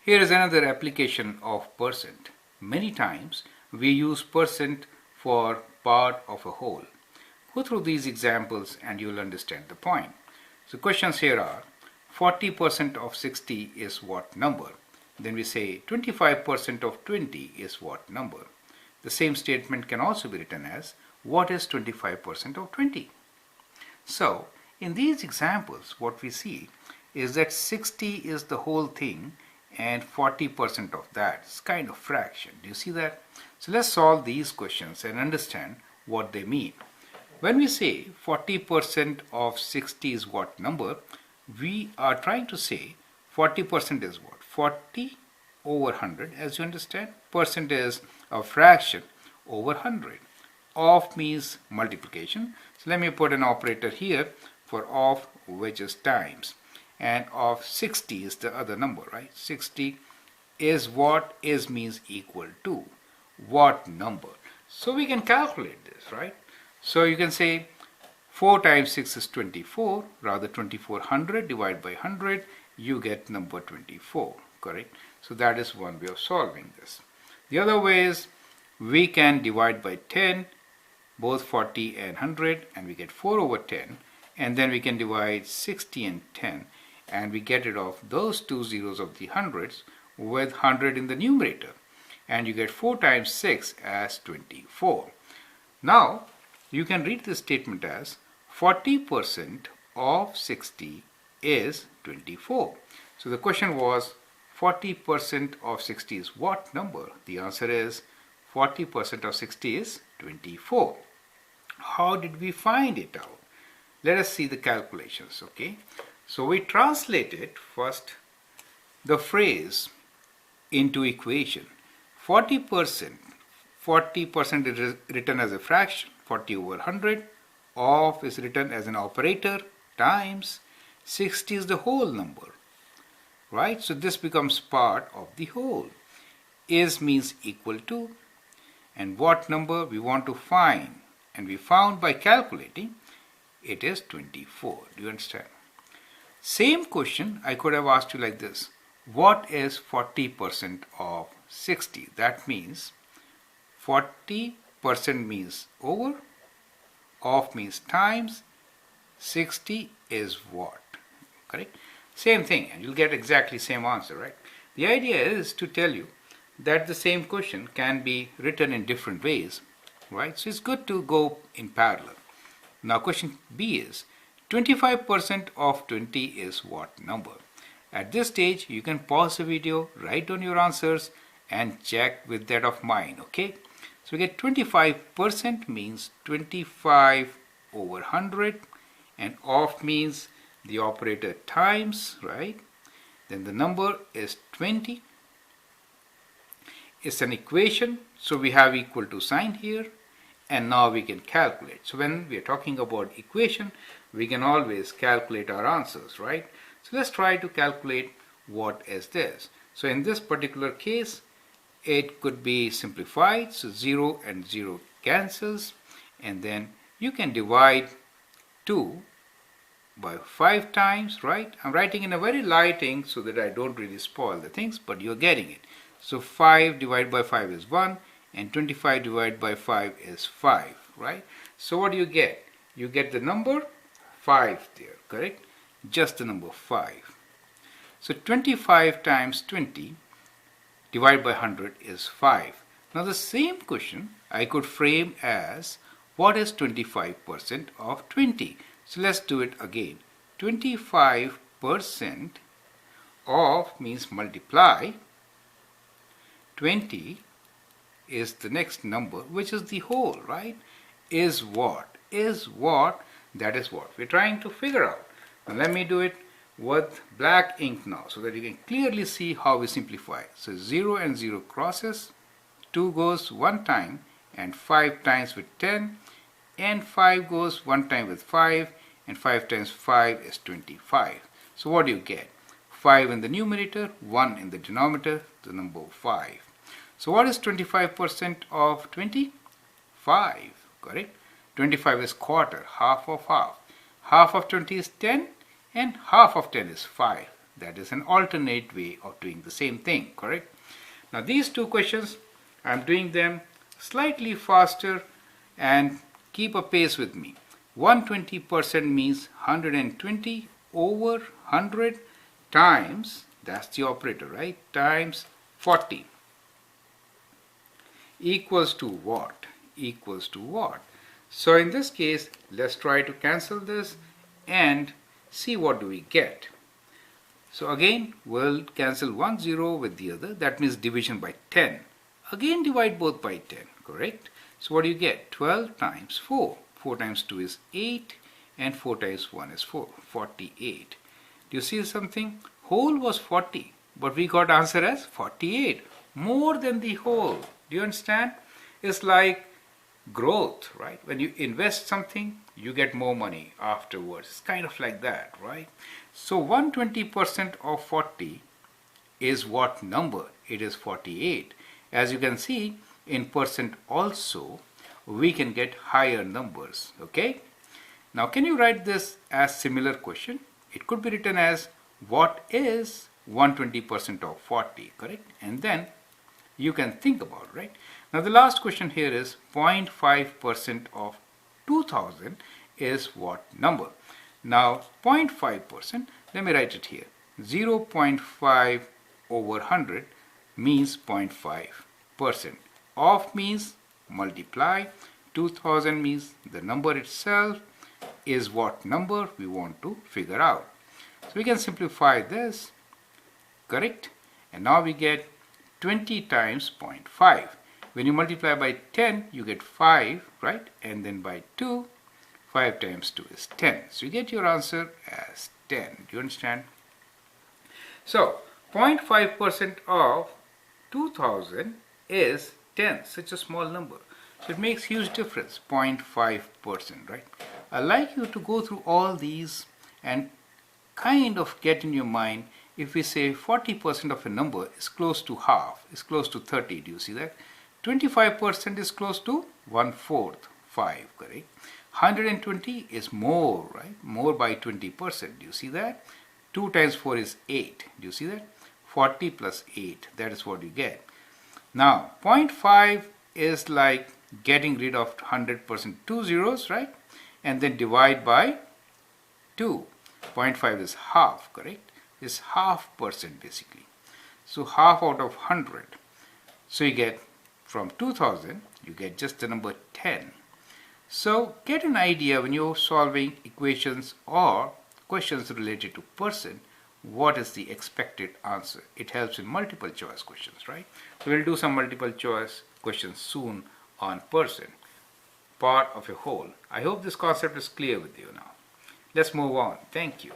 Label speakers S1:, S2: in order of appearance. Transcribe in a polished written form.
S1: Here is another application of percent. Many times we use percent for part of a whole. Go through these examples and you will understand the point. So questions here are 40% of 60 is what number? Then we say 25% of 20 is what number? The same statement can also be written as what is 25% of 20? So in these examples what we see is that 60 is the whole thing and 40% of that is kind of fraction. Do you see that? So let's solve these questions and understand what they mean. When we say 40% of 60 is what number, we are trying to say 40% is what? 40 over 100, as you understand. Percent is a fraction over 100. Of means multiplication. So let me put an operator here for of, which is times. And of 60 is the other number, right? 60 is what? Is means equal to what number? So we can calculate this, right? So you can say 4 times 6 is 24, rather 2400 divided by 100, you get number 24, correct? So that is one way of solving this. The other way is we can divide by 10, both 40 and 100, and we get 4 over 10, and then we can divide 60 and 10, and we get rid of those two zeros of the hundreds with 100 in the numerator, and you get 4 times 6 as 24. Now you can read this statement as 40% of 60 is 24. So the question was 40% of 60 is what number? The answer is 40% of 60 is 24. How did we find it out? Let us see the calculations, okay? So we translated first the phrase into equation. 40% is written as a fraction, 40 over 100. Of is written as an operator, times 60 is the whole number, right? So this becomes part of the whole. Is means equal to, and what number we want to find, and we found by calculating it is 24. Do you understand? Same question I could have asked you like this: what is 40% of 60? That means 40% means over, of means times, 60 is what? Correct? Same thing, and you'll get exactly same answer, right? The idea is to tell you that the same question can be written in different ways, right? So it's good to go in parallel. Now question B is 25% of 20 is what number? At this stage you can pause the video, write down your answers and check with that of mine, okay? So we get 25% means 25 over 100, and of means the operator times, right? Then the number is 20. It's an equation, so we have equal to sign here, and now we can calculate. So when we are talking about equation, we can always calculate our answers, right? So let's try to calculate what is this. So in this particular case, it could be simplified, so 0 and 0 cancels, and then you can divide 2 by 5 times, right? I'm writing in a very light ink so that I don't really spoil the things, but you're getting it. So 5 divided by 5 is 1, and 25 divided by 5 is 5, right? So what do you get? You get the number 5 there, correct? Just the number 5. So 25 times 20 divided by 100 is 5. Now the same question I could frame as what is 25% of 20? So let's do it again. 25% of means multiply 20 is the next number, which is the whole, right? Is what? Is what? That is what we're trying to figure out. Now let me do it with black ink now so that you can clearly see how we simplify. So 0 and 0 crosses, 2 goes 1 time and 5 times with 10, and 5 goes 1 time with 5, and 5 times 5 is 25. So what do you get? 5 in the numerator, 1 in the denominator, the number 5. So what is 25% of 20? 5, correct? 25 is quarter, half of half. Half of 20 is 10, and half of 10 is 5. That is an alternate way of doing the same thing, correct? Now these two questions, I'm doing them slightly faster and keep a pace with me. 120% means 120 over 100 times, that's the operator, right, times 40 equals to what? Equals to what? So in this case, let's try to cancel this and see what do we get. So again, we'll cancel one zero with the other. That means division by 10. Again, divide both by 10, correct? So what do you get? 12 times 4. 4 times 2 is 8 and 4 times 1 is 4. 48. Do you see something? Whole was 40, but we got answer as 48. More than the whole. Do you understand? It's like growth, right? When you invest something, you get more money afterwards. It's kind of like that, right? So 120% of 40 is what number? It is 48. As you can see, in percent also, we can get higher numbers, okay? Now, can you write this as similar question? It could be written as, what is 120% of 40, correct? And then you can think about it, right? Now, the last question here is 0.5% of 2000 is what number? Now, 0.5%, let me write it here. 0.5 over 100 means 0.5%. Of means multiply. 2000 means the number itself is what number we want to figure out. So we can simplify this, correct? And now we get 20 times 0.5. When you multiply by 10, you get 5, right? And then by 2, 5 times 2 is 10. So you get your answer as 10. Do you understand? So 0.5% of 2000 is 10, such a small number. So it makes huge difference, 0.5%, right? I'd like you to go through all these and kind of get in your mind, if we say 40% of a number is close to half, is close to 30, do you see that? 25% is close to 1/4, 5, correct? 120 is more, right? More by 20%, do you see that? 2 times 4 is 8, do you see that? 40 plus 8, that is what you get. Now, 0.5 is like getting rid of 100%, 2 zeros, right? And then divide by 2. 0.5 is half, correct? Is half percent basically. So half out of 100. So you get from 2000, you get just the number 10. So get an idea when you're solving equations or questions related to percent, what is the expected answer. It helps in multiple choice questions, right? So we'll do some multiple choice questions soon on percent, part of a whole. I hope this concept is clear with you now. Let's move on. Thank you.